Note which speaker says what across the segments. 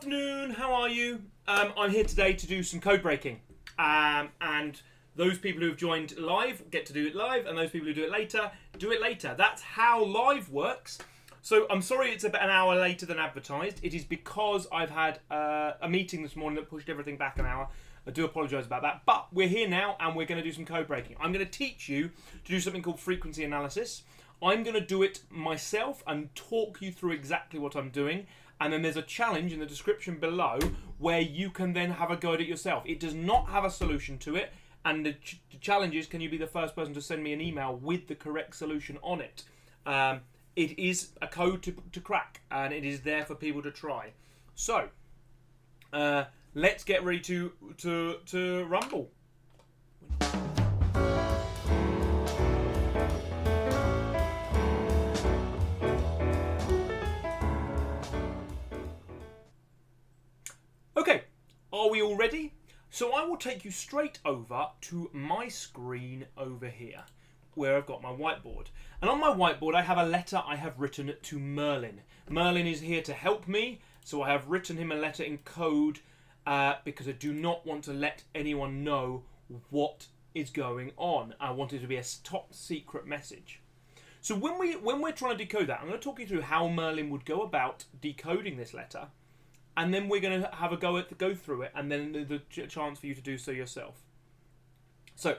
Speaker 1: afternoon, how are you? I'm here today to do some code breaking. And those people who have joined live get to do it live, and those people who do it later. That's how live works. So I'm sorry it's about an hour later than advertised. It is because I've had a meeting this morning that pushed everything back an hour. I do apologise about that. But we're here now, and we're going to do some code breaking. I'm going to teach you to do something called frequency analysis. I'm going to do it myself and talk you through exactly what I'm doing. And then there's a challenge in the description below where you can then have a go at it yourself. It does not have a solution to it. And the challenge is, can you be the first person to send me an email with the correct solution on it? It is a code to crack, and it is there for people to try. So, let's get ready to rumble. Okay, are we all ready? So I will take you straight over to my screen over here, where I've got my whiteboard. And on my whiteboard I have a letter I have written to Merlin. Merlin is here to help me, so I have written him a letter in code because I do not want to let anyone know what is going on. I want it to be a top secret message. So when we're trying to decode that, I'm going to talk you through how Merlin would go about decoding this letter. And then we're going to have a go through it, and then the chance for you to do so yourself. So,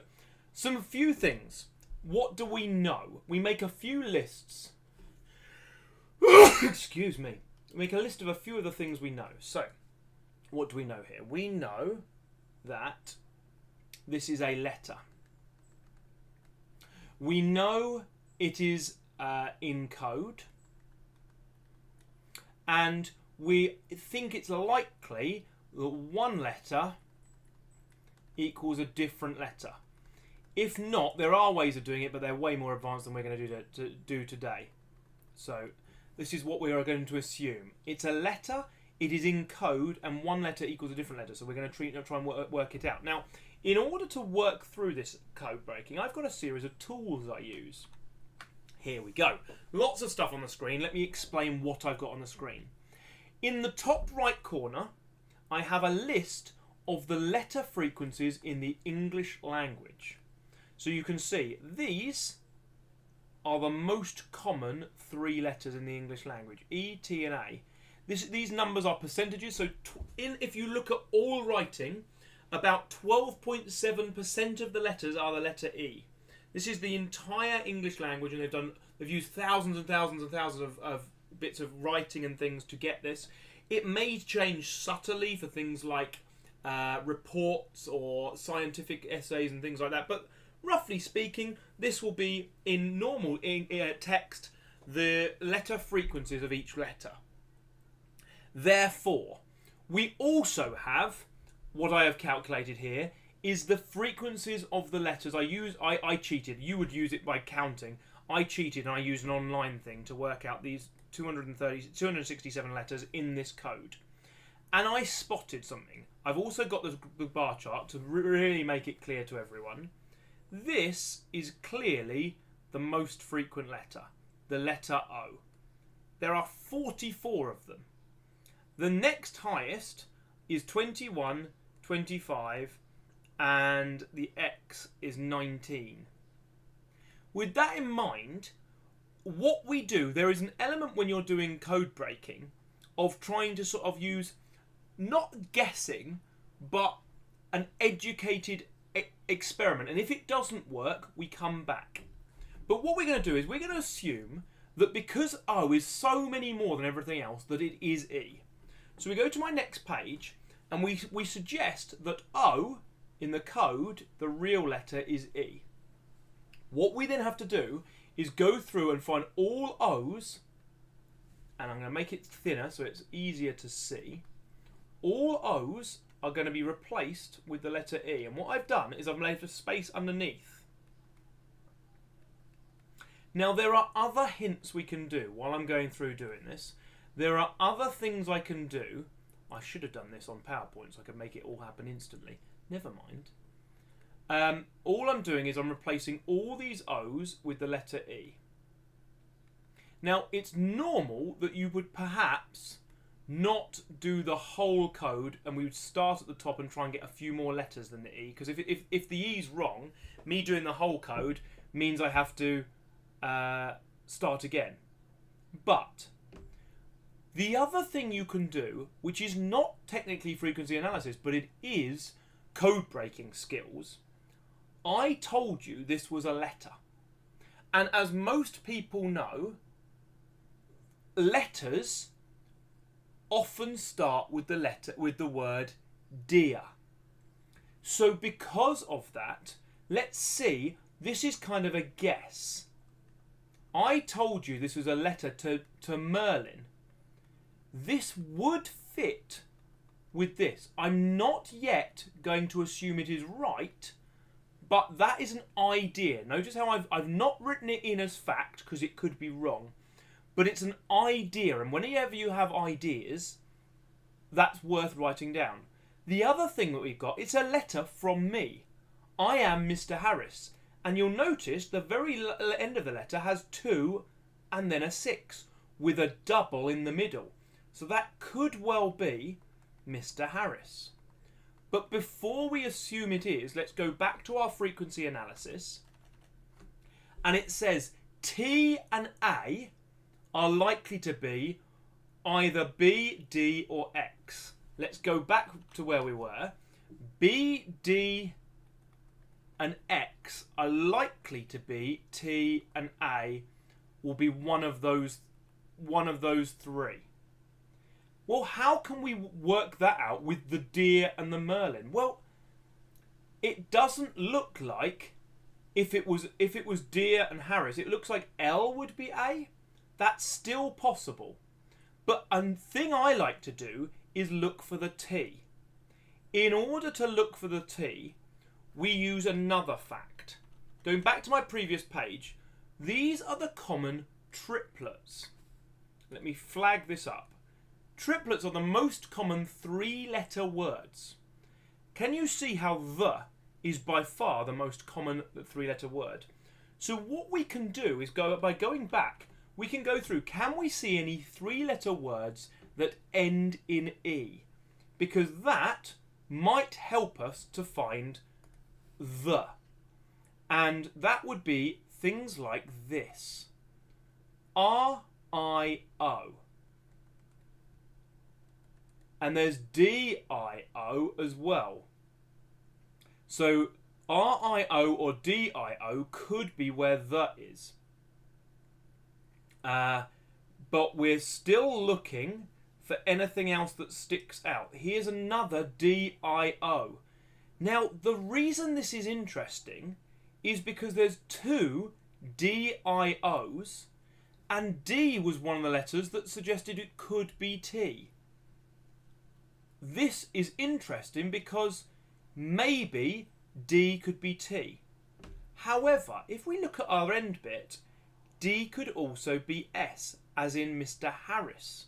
Speaker 1: some few things. What do we know? We make a few lists. Excuse me. We make a list of a few of the things we know. So, what do we know here? We know that this is a letter. We know it is in code. And we think it's likely that one letter equals a different letter. If not, there are ways of doing it, but they're way more advanced than we're going to do today. So this is what we are going to assume. It's a letter, it is in code, and one letter equals a different letter. So we're going to try and work it out. Now, in order to work through this code breaking, I've got a series of tools I use. Here we go. Lots of stuff on the screen. Let me explain what I've got on the screen. In the top right corner, I have a list of the letter frequencies in the English language. So you can see these are the most common three letters in the English language, E, T, and A. These numbers are percentages, so if you look at all writing, about 12.7% of the letters are the letter E. This is the entire English language, and they've used thousands and thousands and thousands of bits of writing and things to get this. It may change subtly for things like reports or scientific essays and things like that, but roughly speaking, this will be in normal text the letter frequencies of each letter. Therefore, we also have what I have calculated here is the frequencies of the letters. I cheated. You would use it by counting. I cheated and I used an online thing to work out these 267 letters in this code. And I spotted something. I've also got the bar chart to really make it clear to everyone. This is clearly the most frequent letter, the letter O. There are 44 of them. The next highest is 21, 25, and the X is 19. With that in mind, what we do, there is an element when you're doing code breaking of trying to sort of use, not guessing, but an educated experiment. And if it doesn't work, we come back. But what we're going to do is we're going to assume that because O is so many more than everything else, that it is E. So we go to my next page, and we suggest that O, in the code, the real letter is E. What we then have to do is go through and find all O's, and I'm going to make it thinner so it's easier to see. All O's are going to be replaced with the letter E, and what I've done is I've left a space underneath. Now there are other hints we can do while I'm going through doing this. There are other things I can do. I should have done this on PowerPoint so I could make it all happen instantly. Never mind. All I'm doing is I'm replacing all these O's with the letter E. Now, it's normal that you would perhaps not do the whole code, and we would start at the top and try and get a few more letters than the E. Because if the E's wrong, me doing the whole code means I have to start again. But the other thing you can do, which is not technically frequency analysis, but it is code breaking skills. I told you this was a letter. And as most people know, letters often start with the word dear. So because of that, let's see, this is kind of a guess. I told you this was a letter to Merlin. This would fit with this. I'm not yet going to assume it is right, but that is an idea. Notice how I've not written it in as fact because it could be wrong. But it's an idea, and whenever you have ideas, that's worth writing down. The other thing that we've got, it's a letter from me. I am Mr. Harris. And you'll notice the very end of the letter has 2 and then a 6 with a double in the middle. So that could well be Mr. Harris. But before we assume it is, let's go back to our frequency analysis. And it says T and A are likely to be either B, D or X. Let's go back to where we were. B, D and X are likely to be T and A will be one of those 3. Well, how can we work that out with the deer and the Merlin? Well, it doesn't look like if it was deer and Harris, it looks like L would be A. That's still possible. But a thing I like to do is look for the T. In order to look for the T, we use another fact. Going back to my previous page, these are the common triplets. Let me flag this up. Triplets are the most common 3-letter words. Can you see how the is by far the most common 3-letter word? So what we can do is by going back, we can go through, can we see any 3-letter words that end in E? Because that might help us to find the. And that would be things like this. R-I-O. And there's D-I-O as well. So R-I-O or D-I-O could be where the is. But we're still looking for anything else that sticks out. Here's another D-I-O. Now, the reason this is interesting is because there's 2 D-I-Os, and D was one of the letters that suggested it could be T. This is interesting because maybe D could be T. However, if we look at our end bit, D could also be S, as in Mr. Harris.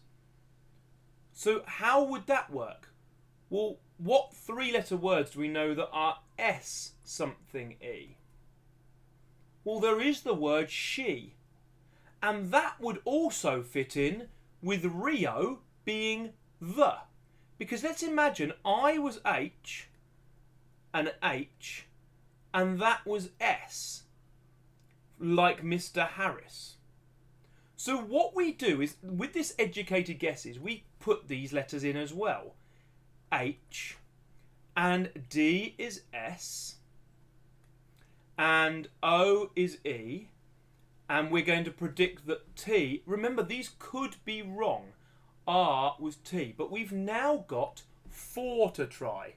Speaker 1: So how would that work? Well, what 3-letter words do we know that are S something E? Well, there is the word she. And that would also fit in with Rio being the. Because let's imagine I was H and H and that was S, like Mr. Harris. So what we do is, with this educated guesses, we put these letters in as well. H and D is S and O is E, and we're going to predict that T, remember these could be wrong, R was T, but we've now got 4 to try.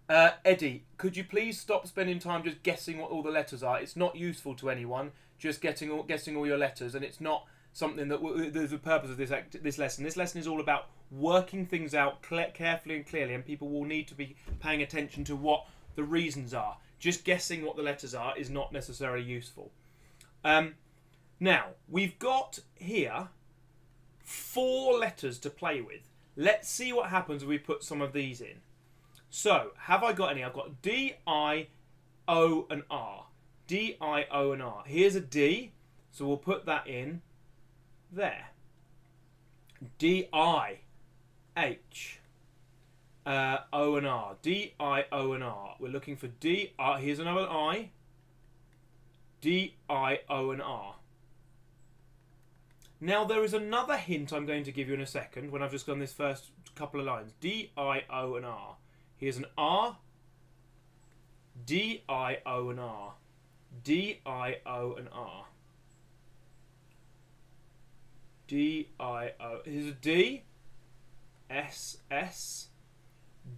Speaker 1: Eddie, could you please stop spending time just guessing what all the letters are? It's not useful to anyone, just guessing all your letters, and it's not something that there's the purpose of this lesson. This lesson is all about working things out carefully and clearly, and people will need to be paying attention to what the reasons are. Just guessing what the letters are is not necessarily useful. Now, we've got here 4 letters to play with. Let's see what happens if we put some of these in. So, have I got any? I've got D, I, O and R. D, I, O and R. Here's a D, so we'll put that in there. D-I-H, O and R. D-I-O and R. We're looking for D-I. Here's another I. D-I-O and R. Now there is another hint I'm going to give you in a second when I've just done this first couple of lines. D-I-O and R. Here's an R. D-I-O and R. D-I-O and R. D-I-O. Here's a D. S-S.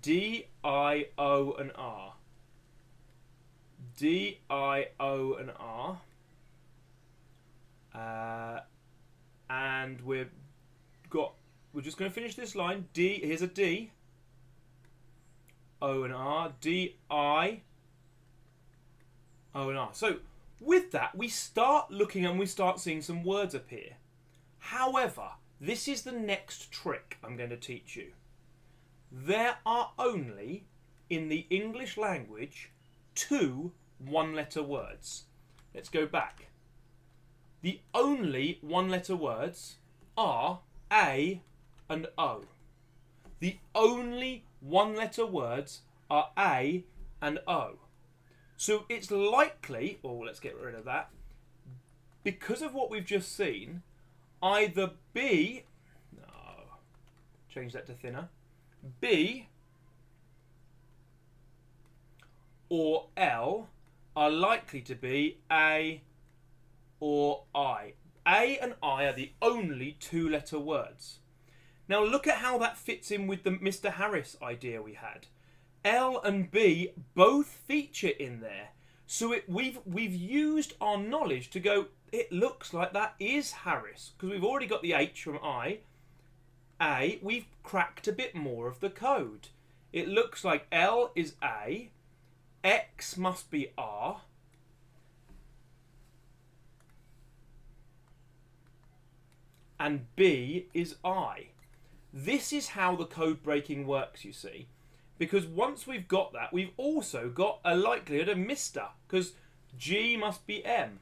Speaker 1: D-I-O and R. D-I-O and R. And we're just going to finish this line. D. Here's a D. O and R. D-I. O and R. So with that, we start looking and we start seeing some words appear. However, this is the next trick I'm going to teach you. There are only, in the English language, 2 one-letter words. Let's go back. The only one-letter words are A and O. The only one-letter words are A and O. So it's likely, or let's get rid of that, because of what we've just seen, either B, no, change that to thinner, B or L are likely to be A or I. A and I are the only 2-letter words. Now look at how that fits in with the Mr. Harris idea we had. L and B both feature in there. So we've used our knowledge to go, it looks like that is Harris. Because we've already got the H from I. A, we've cracked a bit more of the code. It looks like L is A. X must be R. And B is I. This is how the code breaking works, you see. Because once we've got that, we've also got a likelihood of Mr. Because G must be M.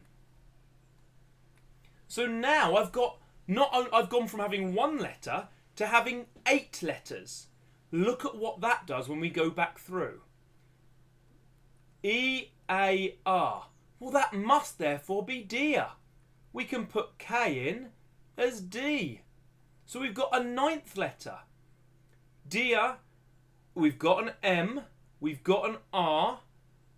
Speaker 1: So now I've gone from having 1 letter to having 8 letters. Look at what that does when we go back through. E-A-R. Well, that must therefore be dear. We can put K in as D. So we've got a 9th letter. Dear. We've got an M, we've got an R,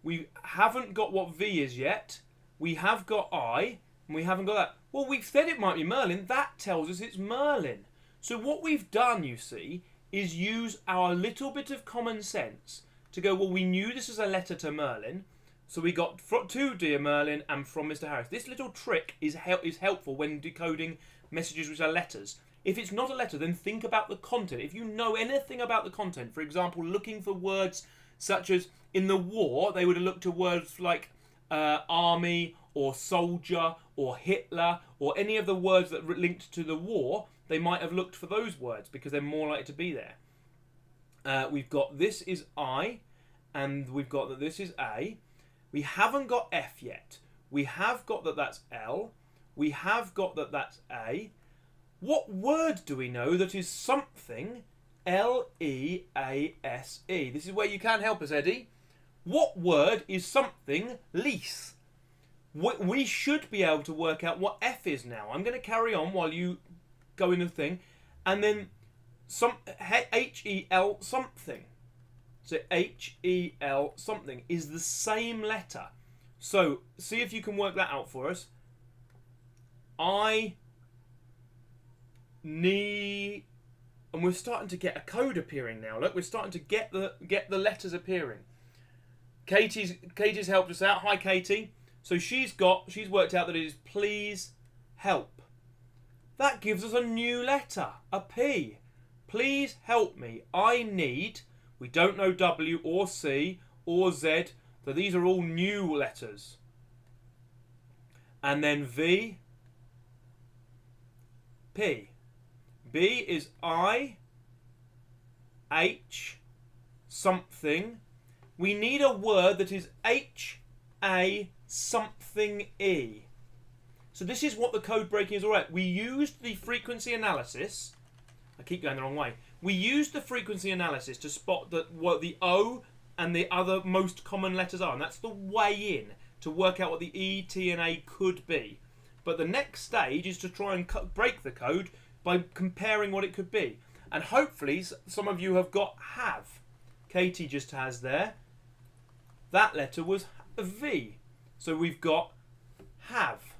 Speaker 1: we haven't got what V is yet, we have got I, and we haven't got that. Well, we've said it might be Merlin, that tells us it's Merlin. So what we've done, you see, is use our little bit of common sense to go, well, we knew this was a letter to Merlin, so we got to Dear Merlin and from Mr. Harris. This little trick is helpful when decoding messages which are letters. If it's not a letter, then think about the content. If you know anything about the content, for example, looking for words such as in the war, they would have looked to words like army or soldier or Hitler or any of the words that linked to the war, they might have looked for those words because they're more likely to be there. We've got this is I, and we've got that this is A. We haven't got F yet. We have got that that's L. We have got that that's A. What word do we know that is something L-E-A-S-E? This is where you can help us, Eddie. What word is something lease? We should be able to work out what F is now. I'm going to carry on while you go in the thing. And then H-E-L something. So H-E-L something is the same letter. So see if you can work that out for us. I need, and we're starting to get a code appearing now. Look, we're starting to get the letters appearing. Katie's helped us out. Hi, Katie. So she's worked out that it is please help. That gives us a new letter, a P. Please help me. I need. We don't know W or C or Z. So these are all new letters. And then V. P. B is I, H, something. We need a word that is H, A, something, E. So this is what the code breaking is all right. We used the frequency analysis I keep going the wrong way. We use the frequency analysis to spot what the O and the other most common letters are, and that's the way in to work out what the E, T, and A could be. But the next stage is to try and break the code by comparing what it could be. And hopefully some of you have got have. Katie just has there. That letter was a V. So we've got have.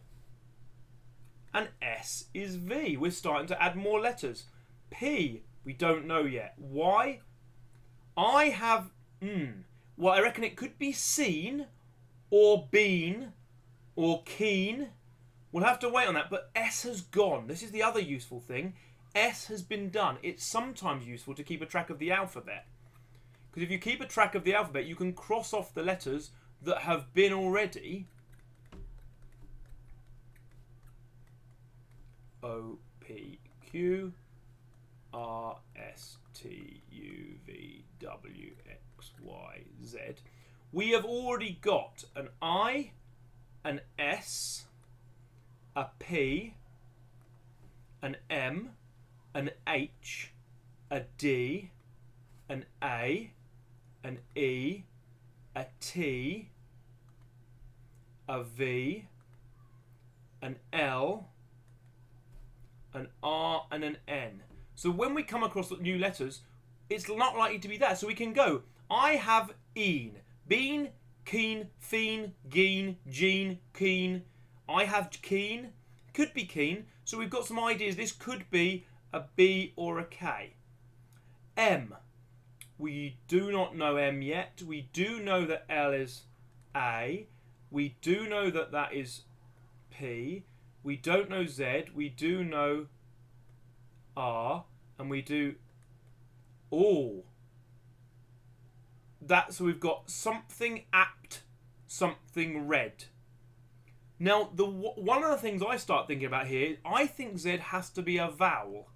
Speaker 1: And S is V. We're starting to add more letters. P, we don't know yet. Y, I have, well, I reckon it could be seen, or been, or keen. We'll have to wait on that, but S has gone. This is the other useful thing. S has been done. It's sometimes useful to keep a track of the alphabet. Because if you keep a track of the alphabet, you can cross off the letters that have been already. O, P, Q, R, S, T, U, V, W, X, Y, Z. We have already got an I, an S, a P, an M, an H, a D, an A, an E, a T, a V, an L, an R, and an N. So when we come across new letters, it's not likely to be that. So we can go, I have een, been, keen, feen, geen, gene, keen. I have keen, could be keen. So we've got some ideas. This could be a B or a K. M. We do not know M yet. We do know that L is A. We do know that that is P. We don't know Z. We do know R. And we do all. So we've got something apt, something red. Now, one of the things I start thinking about here, I think Z has to be a vowel.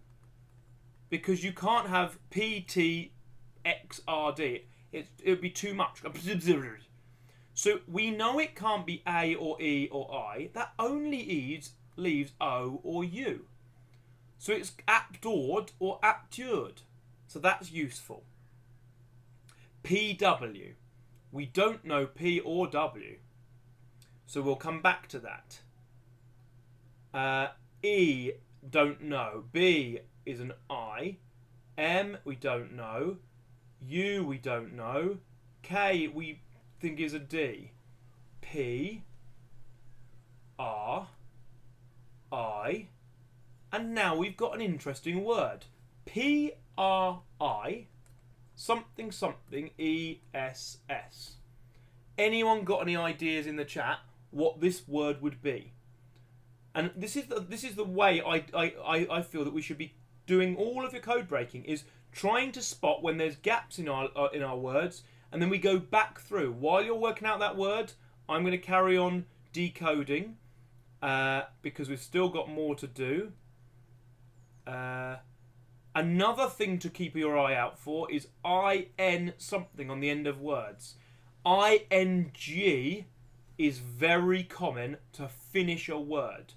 Speaker 1: Because you can't have P, T, X, R, D. It would be too much. So we know it can't be A or E or I. That only leaves O or U. So it's aptored or aptured. So that's useful. PW. We don't know P or W. So we'll come back to that. E, don't know. B is an I. M, we don't know. U, we don't know. K, we think is a D. P, R, I, and now we've got an interesting word. P-R-I, something something E-S-S. Anyone got any ideas in the chat what this word would be? And this is the way I feel that we should be doing all of the code breaking, is trying to spot when there's gaps in our words, and then we go back through. While you're working out that word, I'm going to carry on decoding because we've still got more to do. Another thing to keep your eye out for is IN something on the end of words. ING is very common to finish a word.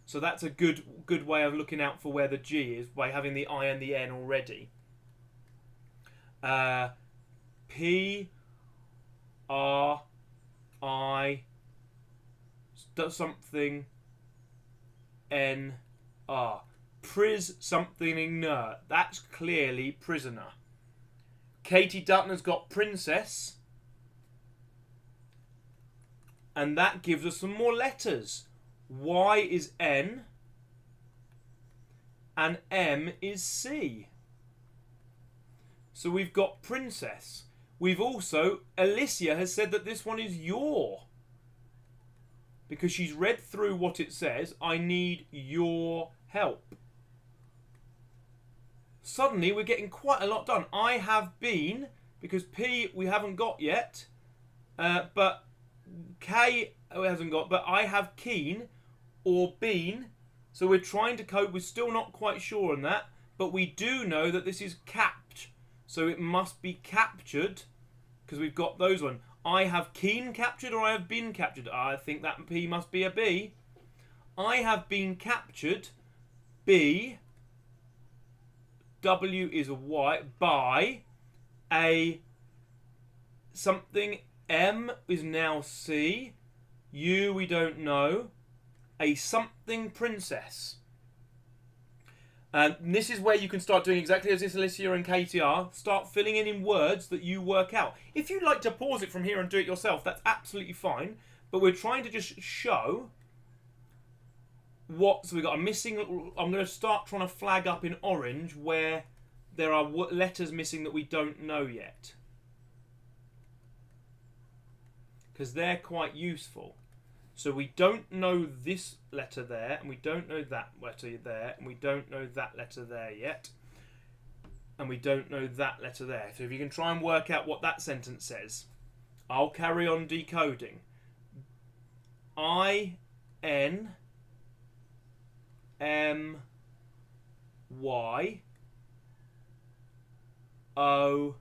Speaker 1: So that's a good way of looking out for where the G is, by having the I and the N already. P, R, I, something, N, R. Something inert. That's clearly prisoner. Katie Dutton has got princess. And that gives us some more letters. Y is N. And M is C. So we've got princess. We've also, Alicia has said that this one is your. Because she's read through what it says. I need your help. Suddenly we're getting quite a lot done. I have been, because P we haven't got yet. But K we hasn't got. But I have keen or been. So we're trying to code. We're still not quite sure on that. But we do know that this is capped. So it must be captured. Because we've got those one. I have keen captured or I have been captured. I think that P must be a B. I have been captured. B. W is a Y. By. A something. M is now C. U we don't know. A something princess. And this is where you can start doing exactly as this Alicia and Katie are. Start filling in words that you work out. If you'd like to pause it from here and do it yourself, that's absolutely fine. But we're trying to just show what... So we've got a missing... I'm going to start trying to flag up in orange where there are letters missing that we don't know yet. Because they're quite useful. So we don't know this letter there, and we don't know that letter there, and we don't know that letter there yet. And we don't know that letter there. So if you can try and work out what that sentence says, I'll carry on decoding. I-N-M-Y O-M.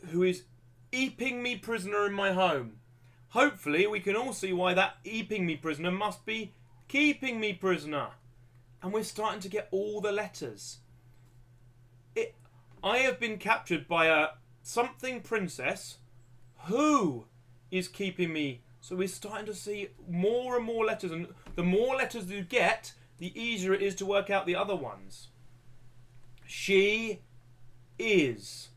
Speaker 1: Who is keeping me prisoner in my home. Hopefully we can all see why that keeping me prisoner must be keeping me prisoner. And we're starting to get all the letters. I have been captured by a something princess who is keeping me. So we're starting to see more and more letters. And the more letters you get, the easier it is to work out the other ones. She is.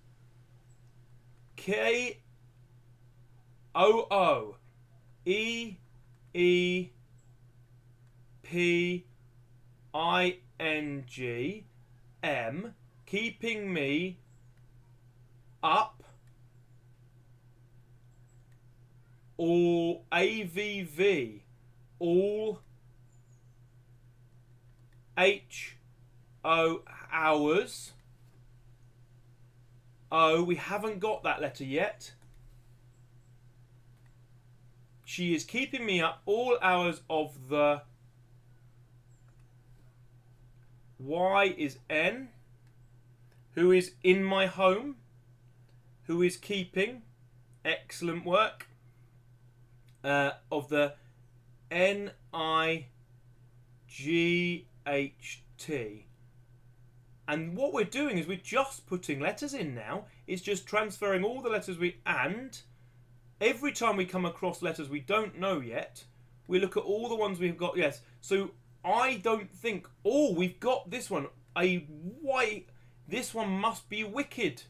Speaker 1: K-O-O-E-P-I-N-G-M, keeping me up, all A-V-V, all H-O, hours. Oh, we haven't got that letter yet. She is keeping me up all hours of the... Y is N. Who is in my home. Who is keeping. Excellent work. Of the N-I-G-H-T. And what we're doing is we're just putting letters in now. It's just transferring all the letters and every time we come across letters we don't know yet, we look at all the ones we've got. Yes. So I don't think... Oh, we've got this one. This one must be wicked.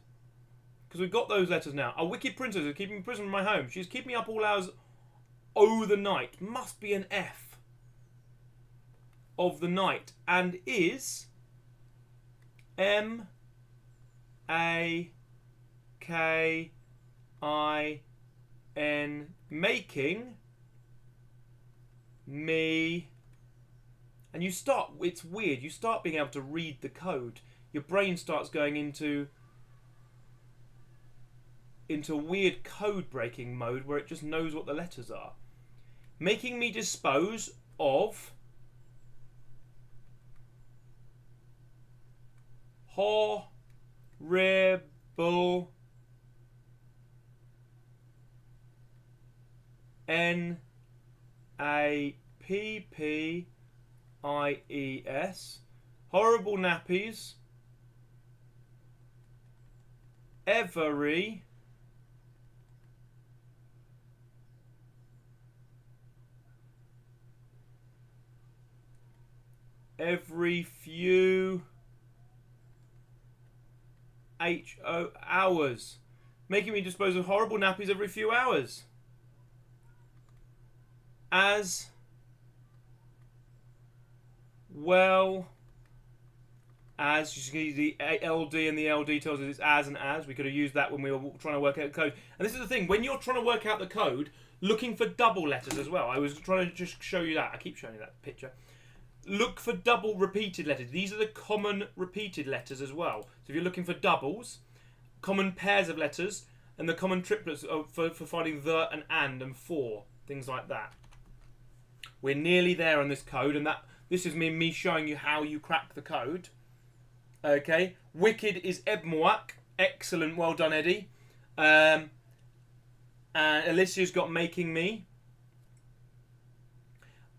Speaker 1: Because we've got those letters now. A wicked princess is keeping me prisoner in my home. She's keeping me up all hours of the night. Must be an F. Of the night. And is... M-A-K-I-N, making me. And you start, it's weird, you start being able to read the code. Your brain starts going into weird code breaking mode where it just knows what the letters are. Making me dispose of horrible N-A-P-P-I-E-S horrible nappies every few hours. Making me dispose of horrible nappies every few hours. As well as, you see the LD and the LD tells us it's as and as. We could have used that when we were trying to work out the code. And this is the thing, when you're trying to work out the code, looking for double letters as well. I was trying to just show you that. I keep showing you that picture. Look for double repeated letters. These are the common repeated letters as well. So if you're looking for doubles, common pairs of letters, and the common triplets for finding the and for, things like that. We're nearly there on this code, and this is me showing you how you crack the code. Okay, wicked is Ebmoak. Excellent, well done, Eddie. And Alicia's got making me.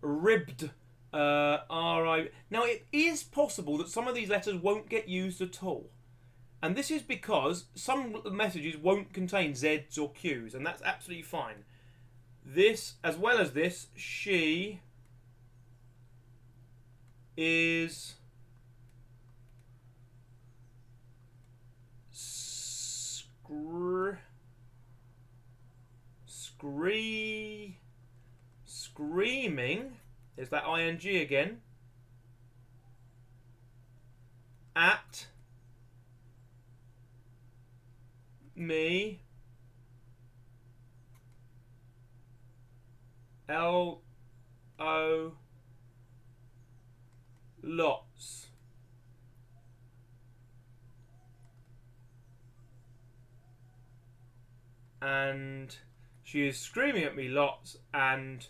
Speaker 1: Ribbed R-I... Now, it is possible that some of these letters won't get used at all. And this is because some messages won't contain Z's or Q's, and that's absolutely fine. This, as well as this, she is screaming, there's that ing again, at me, L-O, lots. And she is screaming at me lots and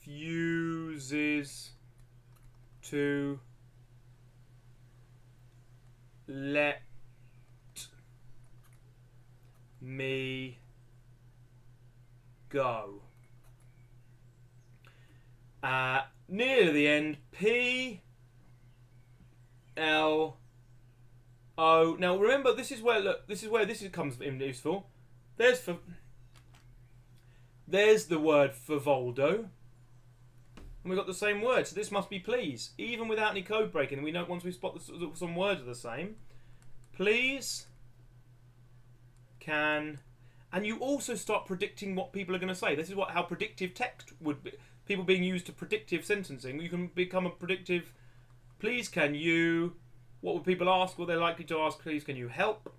Speaker 1: refuses to let me go. Near the end, P L O. Now remember, this is where this comes in useful. There's the word for Voldo, and we've got the same word. So this must be please, even without any code breaking. We know once we spot some words are the same. Please can, and you also start predicting what people are going to say. This is how predictive text would be. People being used to predictive sentencing. You can become a predictive. Please can you. What would people ask? Well, they're likely to ask, please can you help?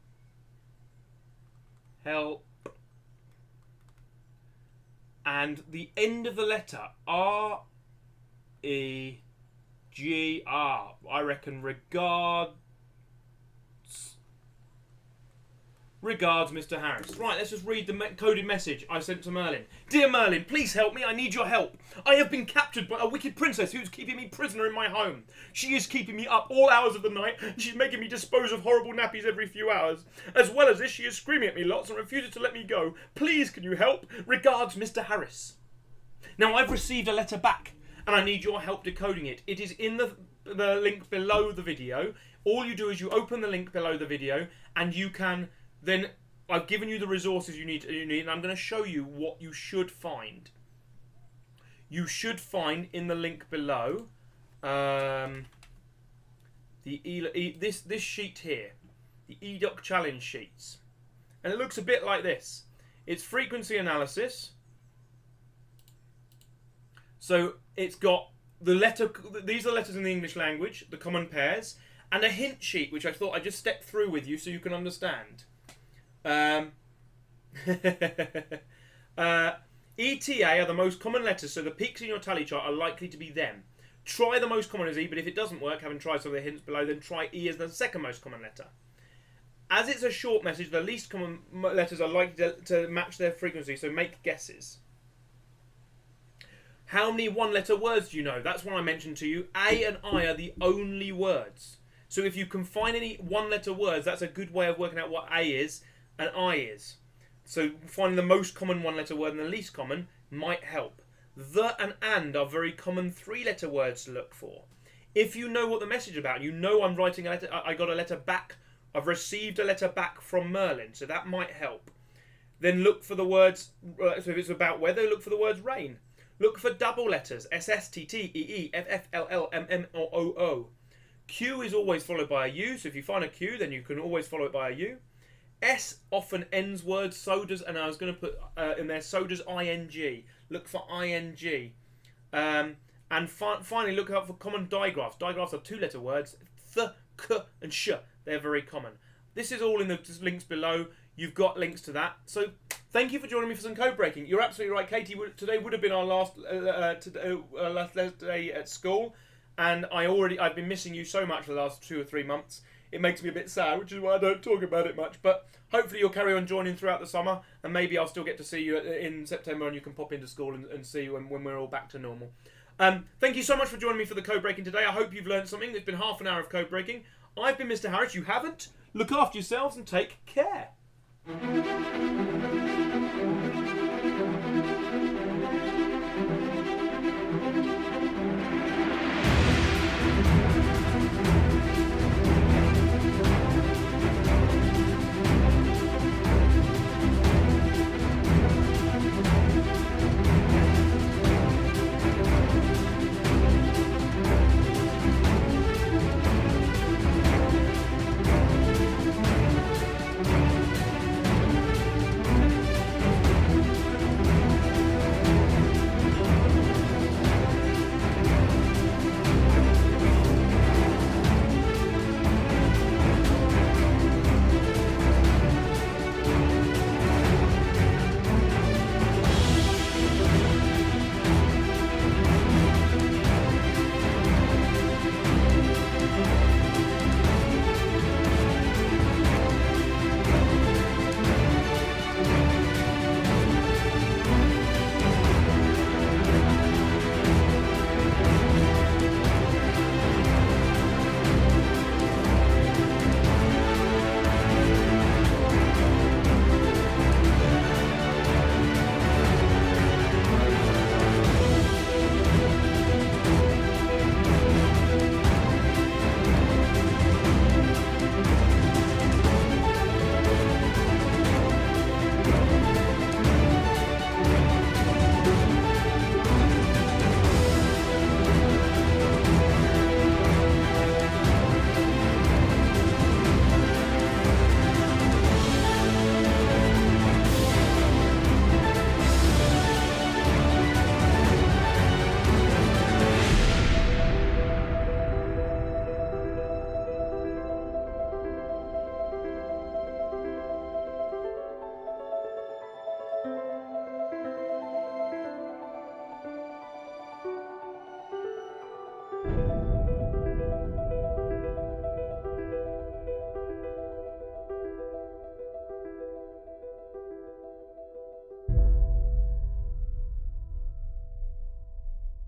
Speaker 1: Help. And the end of the letter, R-E-G-R. I reckon regards. Regards, Mr. Harris. Right, let's just read the coded message I sent to Merlin. Dear Merlin, please help me. I need your help. I have been captured by a wicked princess who is keeping me prisoner in my home. She is keeping me up all hours of the night, and she's making me dispose of horrible nappies every few hours. As well as this, she is screaming at me lots and refuses to let me go. Please, can you help? Regards, Mr. Harris. Now, I've received a letter back, and I need your help decoding it. It is in the link below the video. All you do is you open the link below the video, and you can... Then I've given you the resources you need, and I'm going to show you what you should find. You should find in the link below this sheet here, the EDOC challenge sheets, and it looks a bit like this. It's frequency analysis. So it's got the letter. These are letters in the English language, the common pairs, and a hint sheet, which I thought I'd just step through with you so you can understand. ETA are the most common letters, so the peaks in your tally chart are likely to be them. Try the most common as E, but if it doesn't work, having tried some of the hints below, then try E as the second most common letter. As it's a short message, the least common letters are likely to match their frequency, so make guesses. How many one-letter words do you know? That's what I mentioned to you. A and I are the only words. So if you can find any one-letter words, that's a good way of working out what A is and I is. So finding the most common one-letter word and the least common might help. The and are very common three-letter words to look for. If you know what the message is about, you know I'm writing a letter. I got a letter back. I've received a letter back from Merlin, so that might help. Then look for the words. So if it's about weather, look for the words rain. Look for double letters: S, S, T, T, E, E, F, F, L, L, M, M, or O, O. Q is always followed by a U, so if you find a Q, then you can always follow it by a U. S often ends words, so does, and I was going to put in there, so does ing. Look for ing. And finally, look out for common digraphs. Digraphs are two-letter words, th, k, and sh. They're very common. This is all in the links below. You've got links to that. So thank you for joining me for some code breaking. You're absolutely right, Katie. Today would have been our last day at school. And I've been missing you so much for the last 2 or 3 months. It makes me a bit sad, which is why I don't talk about it much. But hopefully you'll carry on joining throughout the summer, and maybe I'll still get to see you in September, and you can pop into school and see you when we're all back to normal. Thank you so much for joining me for the code breaking today. I hope you've learned something. It's been half an hour of code breaking. I've been Mr. Harris. You haven't? Look after yourselves and take care.